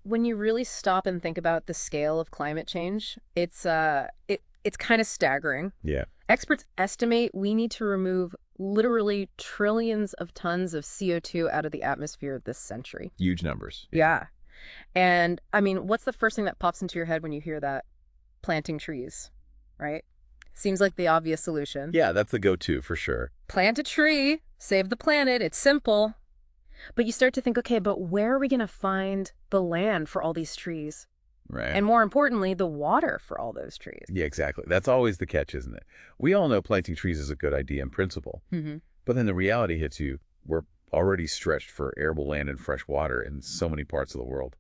When you really stop and think about the scale of climate change, it's kind of staggering. Yeah, Experts estimate we need to remove literally trillions of tons of CO2 out of the atmosphere this century. huge numbers. Yeah. Yeah. And I mean, what's the first thing that pops into your head when you hear that? Planting trees, right? Seems like the obvious solution. Yeah, that's the go-to for sure. Plant a tree, save the planet. It's simple. But you start to think, okay, but where are we going to find the land for all these trees? Right. And more importantly, the water for all those trees. Yeah, exactly. That's always the catch, isn't it? We all know planting trees is a good idea in principle, Hmm. but then the reality hits you. We're already stretched for arable land and fresh water in so many parts of the world.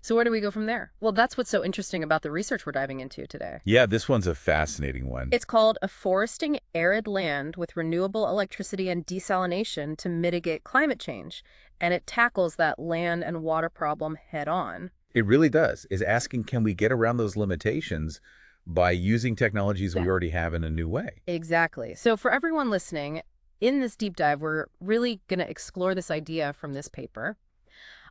So where do we go from there? Well, that's what's so interesting about the research we're diving into today. Yeah, this one's a fascinating one. It's called Afforesting Arid Land with Renewable Electricity and Desalination to Mitigate Climate Change. And it tackles that land and water problem head on. It really does, is asking, can we get around those limitations by using technologies we Yeah. already have in a new way? Exactly. So for everyone listening, in this deep dive, we're really going to explore this idea from this paper.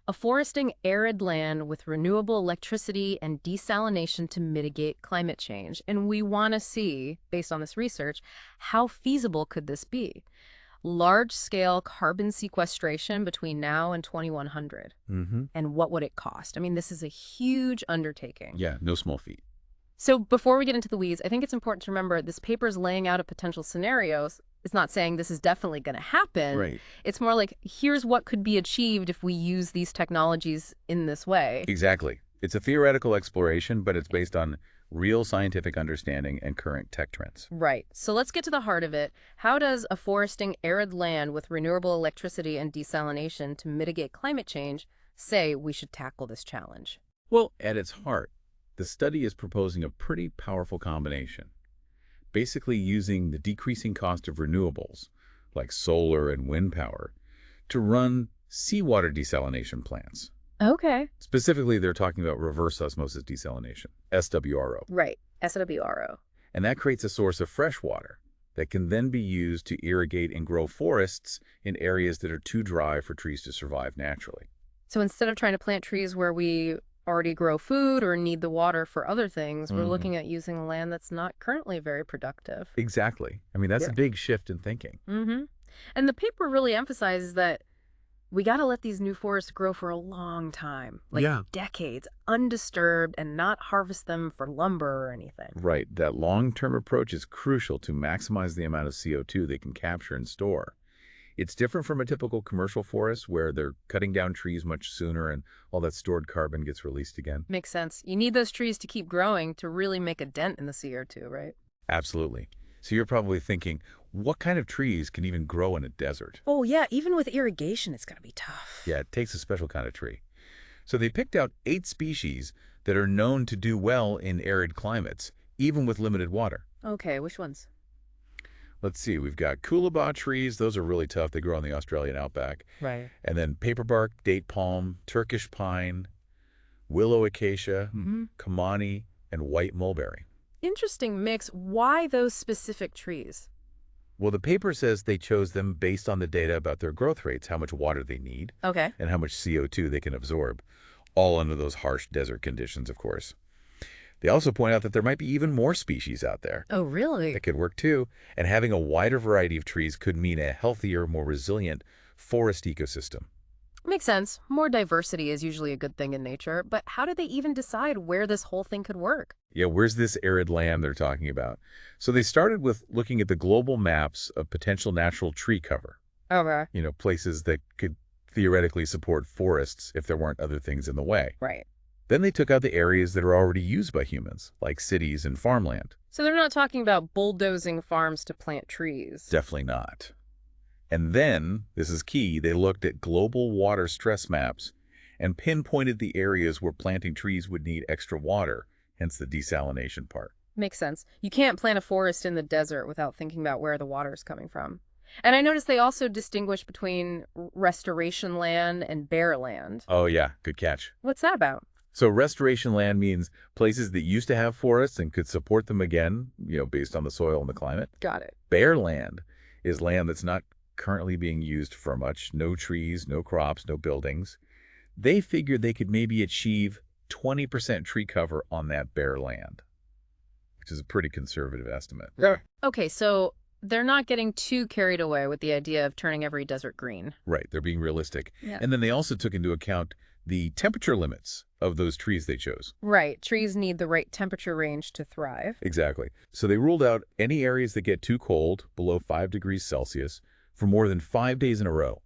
Afforesting arid land with renewable electricity and desalination to mitigate climate change. And we want to see, based on this research, how feasible could this be? Large-scale carbon sequestration between now and 2100. Mm-hmm. And what would it cost? I mean, this is a huge undertaking. Yeah, no small feat. So before we get into the weeds, I think it's important to remember this paper is laying out a potential scenarios. It's not saying this is definitely going to happen. Right. It's more like, here's what could be achieved if we use these technologies in this way. Exactly. It's a theoretical exploration, but it's based on real scientific understanding and current tech trends. Right. So let's get to the heart of it. How does afforesting arid land with renewable electricity and desalination to mitigate climate change say we should tackle this challenge? Well, at its heart, the study is proposing a pretty powerful combination, basically using the decreasing cost of renewables, like solar and wind power, to run seawater desalination plants. Okay. Specifically, they're talking about reverse osmosis desalination, SWRO. Right. SWRO. And that creates a source of fresh water that can then be used to irrigate and grow forests in areas that are too dry for trees to survive naturally. So instead of trying to plant trees where we already grow food or need the water for other things, we're looking at using land that's not currently very productive. Exactly. I mean, that's Yeah. a big shift in thinking. Mm-hmm. And the paper really emphasizes that we got to let these new forests grow for a long time, like Yeah. decades, undisturbed, and not harvest them for lumber or anything. Right. That long-term approach is crucial to maximize the amount of CO2 they can capture and store. It's different from a typical commercial forest where they're cutting down trees much sooner and all that stored carbon gets released again. Makes sense. You need those trees to keep growing to really make a dent in the CO2, right? Absolutely. So you're probably thinking, what kind of trees can even grow in a desert? Oh, yeah. Even with irrigation, it's going to be tough. Yeah, it takes a special kind of tree. So they picked out 8 species that are known to do well in arid climates, even with limited water. Okay, which ones? Let's see, we've got coolabah trees. Those are really tough. They grow in the Australian outback. Right. And then paperbark, date palm, Turkish pine, willow acacia, kamani, and white mulberry. Interesting mix. Why those specific trees? Well, the paper says they chose them based on the data about their growth rates, how much water they need, Okay. and how much CO2 they can absorb, all under those harsh desert conditions, of course. They also point out that there might be even more species out there Oh, really? that could work too, and having a wider variety of trees could mean a healthier, more resilient forest ecosystem. Makes sense. More diversity is usually a good thing in nature, but how did they even decide where this whole thing could work? Yeah, where's this arid land they're talking about? So they started with looking at the global maps of potential natural tree cover, Okay. places that could theoretically support forests if there weren't other things in the way. Right. Then they took out the areas that are already used by humans, like cities and farmland. So they're not talking about bulldozing farms to plant trees. Definitely not. And then, this is key, they looked at global water stress maps and pinpointed the areas where planting trees would need extra water, hence the desalination part. Makes sense. You can't plant a forest in the desert without thinking about where the water is coming from. And I noticed they also distinguish between restoration land and bare land. Oh yeah, good catch. What's that about? So restoration land means places that used to have forests and could support them again, based on the soil and the climate. Got it. Bare land is land that's not currently being used for much. No trees, no crops, no buildings. They figured they could maybe achieve 20% tree cover on that bare land, which is a pretty conservative estimate. Yeah. Okay, so they're not getting too carried away with the idea of turning every desert green. Right, they're being realistic. Yeah. And then they also took into account the temperature limits of those trees they chose. Right, trees need the right temperature range to thrive. Exactly. So they ruled out any areas that get too cold, below 5 degrees Celsius, for more than 5 days in a row.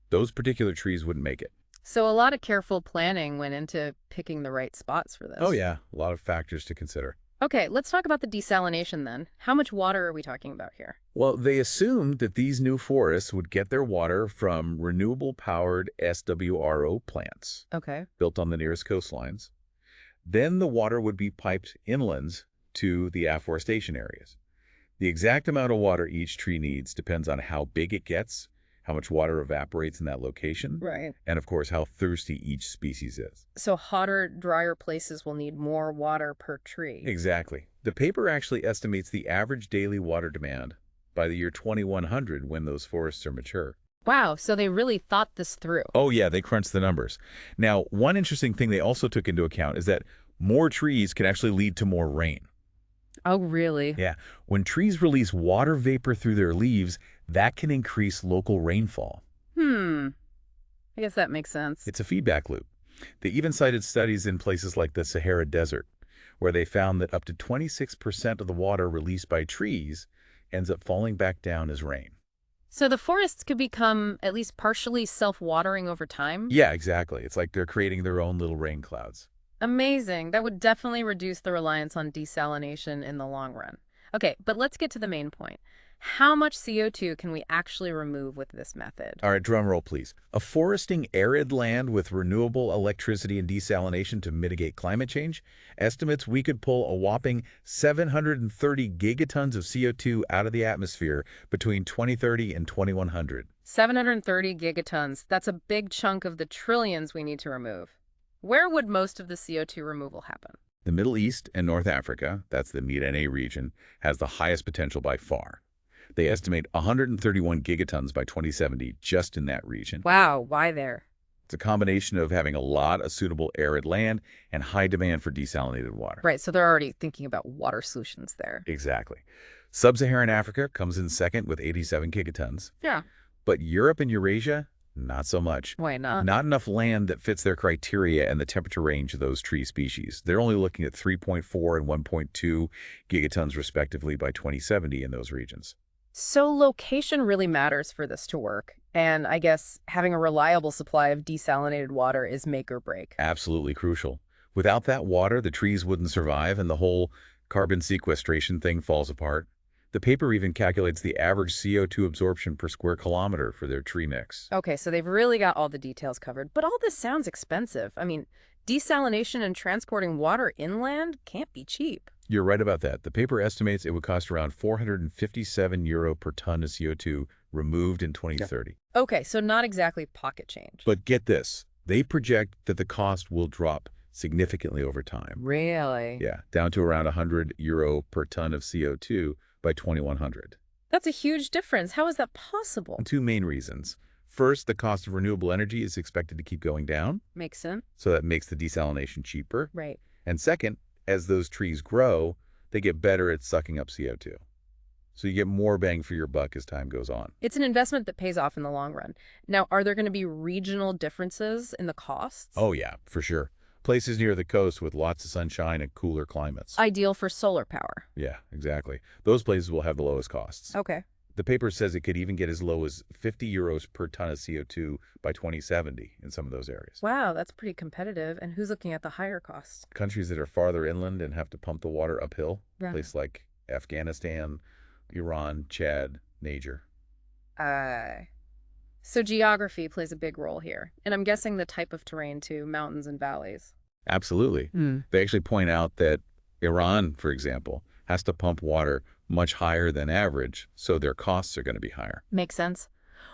Those particular trees wouldn't make it. So a lot of careful planning went into picking the right spots for this. Oh yeah, a lot of factors to consider. Okay, let's talk about the desalination then. How much water are we talking about here? Well, they assumed that these new forests would get their water from renewable-powered SWRO plants Okay. built on the nearest coastlines. Then the water would be piped inlands to the afforestation areas. The exact amount of water each tree needs depends on how big it gets, how much water evaporates in that location, Right. and of course how thirsty each species is. So hotter, drier places will need more water per tree. Exactly. The paper actually estimates the average daily water demand by the year 2100 when those forests are mature. Wow, so they really thought this through. Oh yeah, they crunched the numbers. Now, one interesting thing they also took into account is that more trees can actually lead to more rain. Oh, really? Yeah, when trees release water vapor through their leaves, that can increase local rainfall. I guess that makes sense. It's a feedback loop. They even cited studies in places like the Sahara Desert, where they found that up to 26% of the water released by trees ends up falling back down as rain. So the forests could become at least partially self-watering over time? Yeah, exactly. It's like they're creating their own little rain clouds. Amazing. That would definitely reduce the reliance on desalination in the long run. Okay, but let's get to the main point. How much CO2 can we actually remove with this method? All right, drum roll, please. Afforesting arid land with renewable electricity and desalination to mitigate climate change estimates we could pull a whopping 730 gigatons of CO2 out of the atmosphere between 2030 and 2100. 730 gigatons. That's a big chunk of the trillions we need to remove. Where would most of the CO2 removal happen? The Middle East and North Africa, that's the MENA region, has the highest potential by far. They estimate 131 gigatons by 2070 just in that region. Wow, why there? It's a combination of having a lot of suitable arid land and high demand for desalinated water. Right, so they're already thinking about water solutions there. Exactly. Sub-Saharan Africa comes in second with 87 gigatons. Yeah. But Europe and Eurasia, not so much. Why not? Not enough land that fits their criteria and the temperature range of those tree species. They're only looking at 3.4 and 1.2 gigatons respectively by 2070 in those regions. So location really matters for this to work. And I guess having a reliable supply of desalinated water is make or break. Absolutely crucial. Without that water, the trees wouldn't survive and the whole carbon sequestration thing falls apart. The paper even calculates the average CO2 absorption per square kilometer for their tree mix. Okay, so they've really got all the details covered. But all this sounds expensive. I mean, desalination and transporting water inland can't be cheap. You're right about that. The paper estimates it would cost around €457 per ton of CO2 removed in 2030. Okay, so not exactly pocket change. But get this, they project that the cost will drop significantly over time. Really? Yeah, down to around €100 per ton of CO2 by 2100. That's a huge difference. How is that possible? And two main reasons. First, the cost of renewable energy is expected to keep going down, Makes sense. so that makes the desalination cheaper. Right. And second, as those trees grow, they get better at sucking up CO2. So you get more bang for your buck as time goes on. It's an investment that pays off in the long run. Now, are there going to be regional differences in the costs? Oh yeah, for sure. Places near the coast with lots of sunshine and cooler climates. Ideal for solar power. Yeah, exactly. Those places will have the lowest costs. Okay. The paper says it could even get as low as €50 per ton of CO2 by 2070 in some of those areas. Wow, that's pretty competitive. And who's looking at the higher costs? Countries that are farther inland and have to pump the water uphill, Right. places like Afghanistan, Iran, Chad, Niger. So geography plays a big role here. And I'm guessing the type of terrain too, mountains and valleys. Absolutely. They actually point out that Iran, for example, has to pump water much higher than average, so their costs are going to be higher. Makes sense.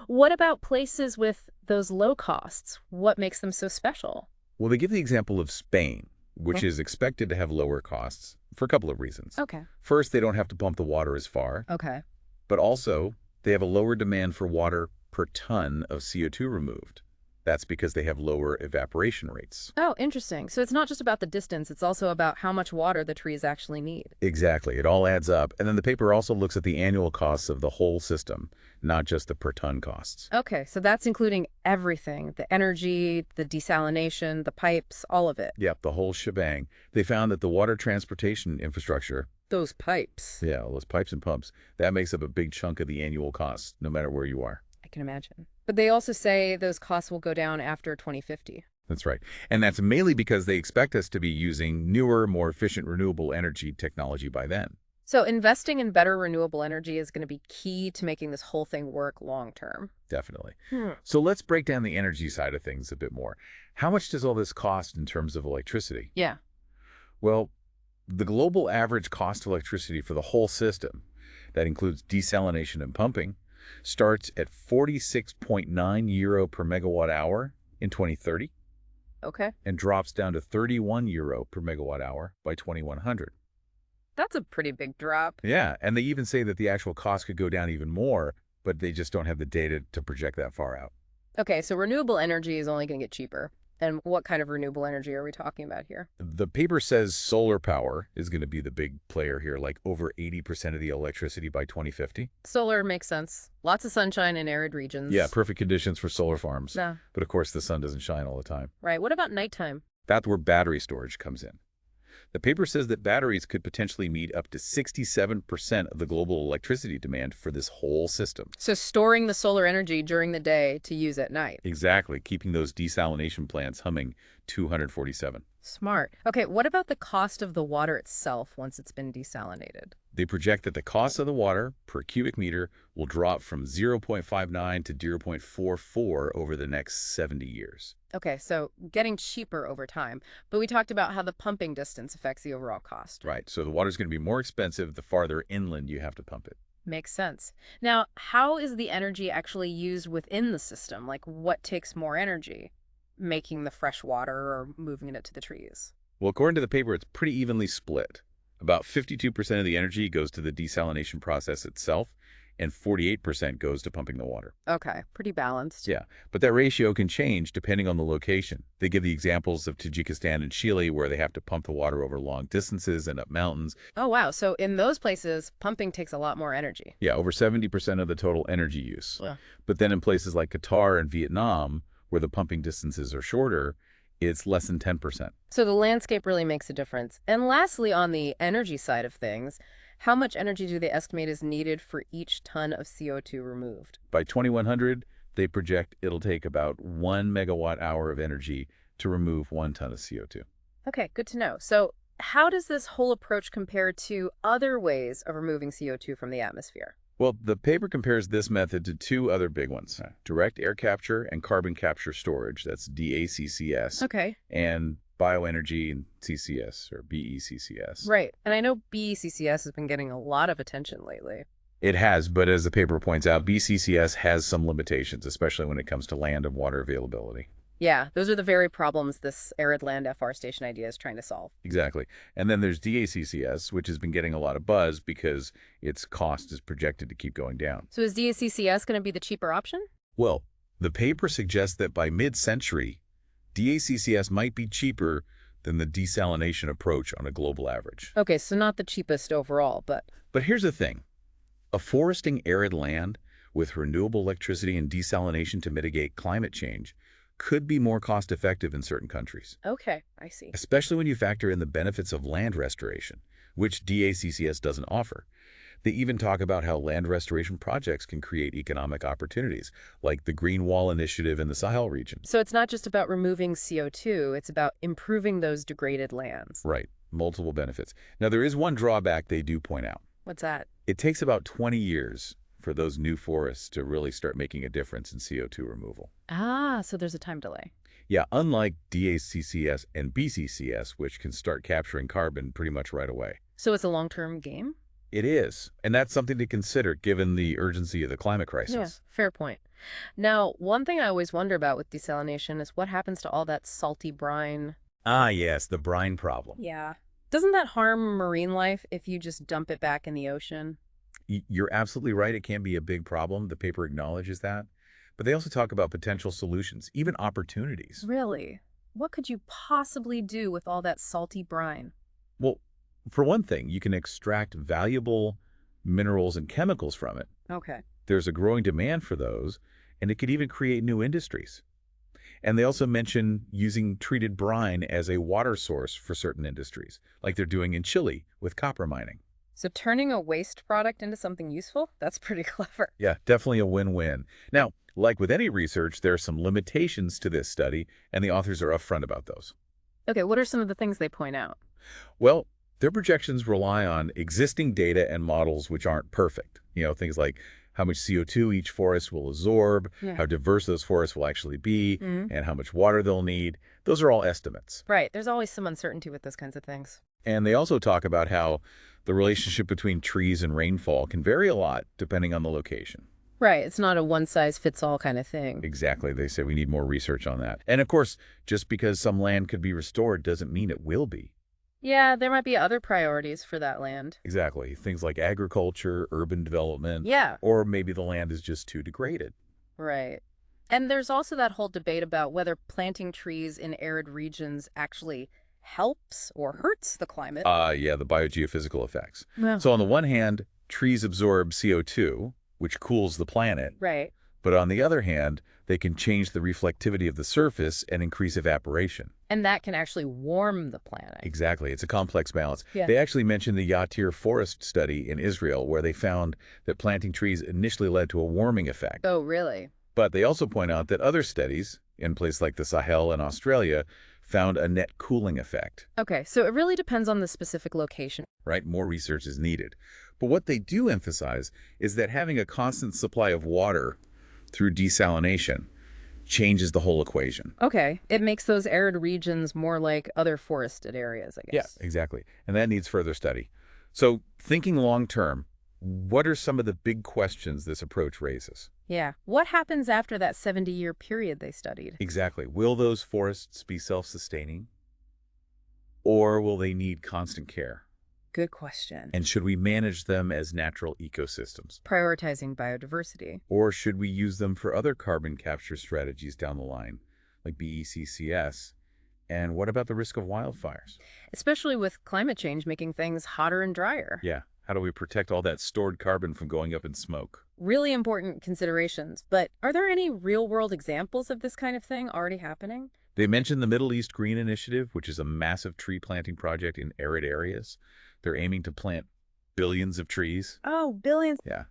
What about places with those low costs? What makes them so special? Well, they give the example of Spain, which is expected to have lower costs for a couple of reasons. Okay. First, they don't have to pump the water as far, Okay. but also they have a lower demand for water per ton of CO2 removed. That's because they have lower evaporation rates. Oh, interesting. So it's not just about the distance, it's also about how much water the trees actually need. Exactly. It all adds up. And then the paper also looks at the annual costs of the whole system, not just the per ton costs. Okay, so that's including everything, the energy, the desalination, the pipes, all of it. Yep, the whole shebang. They found that the water transportation infrastructure, Those pipes. yeah, all those pipes and pumps, that makes up a big chunk of the annual costs, no matter where you are. I can imagine. But they also say those costs will go down after 2050. That's right. And that's mainly because they expect us to be using newer, more efficient renewable energy technology by then. So investing in better renewable energy is going to be key to making this whole thing work long term. Definitely. Hmm. So let's break down the energy side of things a bit more. How much does all this cost in terms of electricity? Yeah. Well, the global average cost of electricity for the whole system, that includes desalination and pumping, starts at 46.9 euro per megawatt hour in 2030 Okay. and drops down to 31 euro per megawatt hour by 2100. That's a pretty big drop. Yeah, and they even say that the actual cost could go down even more, but they just don't have the data to project that far out. Okay, so renewable energy is only going to get cheaper. And what kind of renewable energy are we talking about here? The paper says solar power is going to be the big player here, like over 80% of the electricity by 2050. Solar makes sense. Lots of sunshine in arid regions. Yeah, perfect conditions for solar farms. Yeah. But of course, the sun doesn't shine all the time. Right. What about nighttime? That's where battery storage comes in. The paper says that batteries could potentially meet up to 67% of the global electricity demand for this whole system. So storing the solar energy during the day to use at night. Exactly, keeping those desalination plants humming 247. Smart. Okay, what about the cost of the water itself once it's been desalinated? They project that the cost of the water per cubic meter will drop from 0.59 to 0.44 over the next 70 years. Okay, so getting cheaper over time. But we talked about how the pumping distance affects the overall cost. Right, so the water's going to be more expensive the farther inland you have to pump it. Makes sense. Now, how is the energy actually used within the system? Like, what takes more energy? Making the fresh water or moving it to the trees? Well, according to the paper, it's pretty evenly split. About 52% of the energy goes to the desalination process itself, and 48% goes to pumping the water. Okay, pretty balanced. Yeah, but that ratio can change depending on the location. They give the examples of Tajikistan and Chile where they have to pump the water over long distances and up mountains. Oh, wow. So in those places, pumping takes a lot more energy. Yeah, over 70% of the total energy use. Yeah. But then in places like Qatar and Vietnam, where the pumping distances are shorter, it's less than 10%. So the landscape really makes a difference. And lastly, on the energy side of things, how much energy do they estimate is needed for each ton of CO2 removed? By 2100, they project it'll take about 1 megawatt hour of energy to remove 1 ton of CO2. Okay, good to know. So how does this whole approach compare to other ways of removing CO2 from the atmosphere? Well, the paper compares this method to 2 other big ones, direct air capture and carbon capture storage, that's DACCS, Okay. and bioenergy and CCS, or BECCS. Right. And I know BCCS has been getting a lot of attention lately. It has, but as the paper points out, BCCS has some limitations, especially when it comes to land and water availability. Yeah, those are the very problems this arid land afforestation idea is trying to solve. Exactly. And then there's DACCS, which has been getting a lot of buzz because its cost is projected to keep going down. So is DACCS going to be the cheaper option? Well, the paper suggests that by mid-century, DACCS might be cheaper than the desalination approach on a global average. Okay, so not the cheapest overall, but... But here's the thing. Afforesting arid land with renewable electricity and desalination to mitigate climate change could be more cost-effective in certain countries, Okay, I see. especially when you factor in the benefits of land restoration, which DACCS doesn't offer. They even talk about how land restoration projects can create economic opportunities, like the Green Wall Initiative in the Sahel region. So it's not just about removing CO2, it's about improving those degraded lands. Right, multiple benefits. Now, there is one drawback they do point out. What's that? It takes about 20 years for those new forests to really start making a difference in CO2 removal. Ah, so there's a time delay. Yeah, unlike DACCS and BCCS, which can start capturing carbon pretty much right away. So it's a long-term game? It is, and that's something to consider given the urgency of the climate crisis. Yeah, fair point. Now, one thing I always wonder about with desalination is what happens to all that salty brine. Ah, yes, the brine problem. Yeah. Doesn't that harm marine life if you just dump it back in the ocean? You're absolutely right. It can be a big problem. The paper acknowledges that. But they also talk about potential solutions, even opportunities. Really? What could you possibly do with all that salty brine? Well, for one thing, you can extract valuable minerals and chemicals from it. Okay. There's a growing demand for those, and it could even create new industries. And they also mention using treated brine as a water source for certain industries, like they're doing in Chile with copper mining. So turning a waste product into something useful? That's pretty clever. Yeah, definitely a win-win. Now, like with any research, there are some limitations to this study, and the authors are upfront about those. Okay, what are some of the things they point out? Well, their projections rely on existing data and models which aren't perfect. Things like how much CO2 each forest will absorb, Yeah. how diverse those forests will actually be, Mm. and how much water they'll need. Those are all estimates. Right, there's always some uncertainty with those kinds of things. And they also talk about how the relationship between trees and rainfall can vary a lot depending on the location. Right, it's not a one-size-fits-all kind of thing. Exactly. They say we need more research on that. And of course, just because some land could be restored doesn't mean it will be. Yeah, there might be other priorities for that land. Exactly. Things like agriculture, urban development, Yeah, or maybe the land is just too degraded. right. And there's also that whole debate about whether planting trees in arid regions actually helps or hurts the climate. Yeah, the biogeophysical effects. Yeah. So on the one hand, trees absorb CO2, which cools the planet. Right. But on the other hand, they can change the reflectivity of the surface and increase evaporation. And that can actually warm the planet. Exactly. It's a complex balance. Yeah. They actually mentioned the Yatir forest study in Israel, where they found that planting trees initially led to a warming effect. Oh, really? But they also point out that other studies, in places like the Sahel and Australia, found a net cooling effect. Okay, so it really depends on the specific location. Right? More research is needed. But what they do emphasize is that having a constant supply of water through desalination changes the whole equation. Okay, it makes those arid regions more like other forested areas, I guess. Yeah, exactly. And that needs further study. So thinking long term, what are some of the big questions this approach raises? Yeah. What happens after that 70-year period they studied? Exactly. Will those forests be self-sustaining? Or will they need constant care? Good question. And should we manage them as natural ecosystems? Prioritizing biodiversity. Or should we use them for other carbon capture strategies down the line, like BECCS? And what about the risk of wildfires? Especially with climate change making things hotter and drier. Yeah, how do we protect all that stored carbon from going up in smoke? Really important considerations. But are there any real-world examples of this kind of thing already happening? They mentioned the Middle East Green Initiative, which is a massive tree planting project in arid areas. They're aiming to plant billions of trees. Oh, billions. Yeah.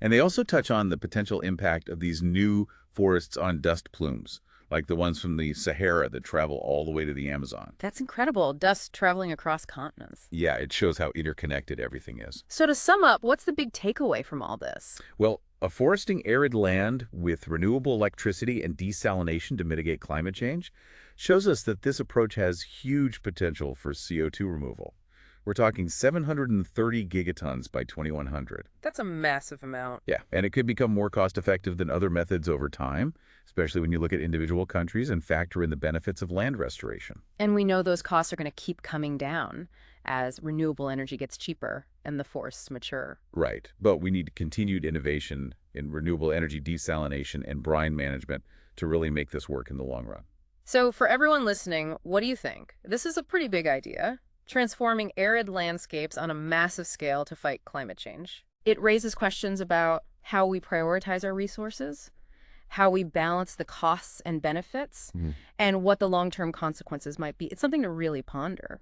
And they also touch on the potential impact of these new forests on dust plumes, like the ones from the Sahara that travel all the way to the Amazon. That's incredible. Dust traveling across continents. Yeah, it shows how interconnected everything is. So to sum up, what's the big takeaway from all this? Well, afforesting arid land with renewable electricity and desalination to mitigate climate change shows us that this approach has huge potential for CO2 removal. We're talking 730 gigatons by 2100. That's a massive amount. Yeah, and it could become more cost-effective than other methods over time, especially when you look at individual countries and factor in the benefits of land restoration. And we know those costs are going to keep coming down as renewable energy gets cheaper and the forests mature. Right, but we need continued innovation in renewable energy desalination and brine management to really make this work in the long run. So for everyone listening, what do you think? This is a pretty big idea. Transforming arid landscapes on a massive scale to fight climate change. It raises questions about how we prioritize our resources, how we balance the costs and benefits, and what the long-term consequences might be. It's something to really ponder.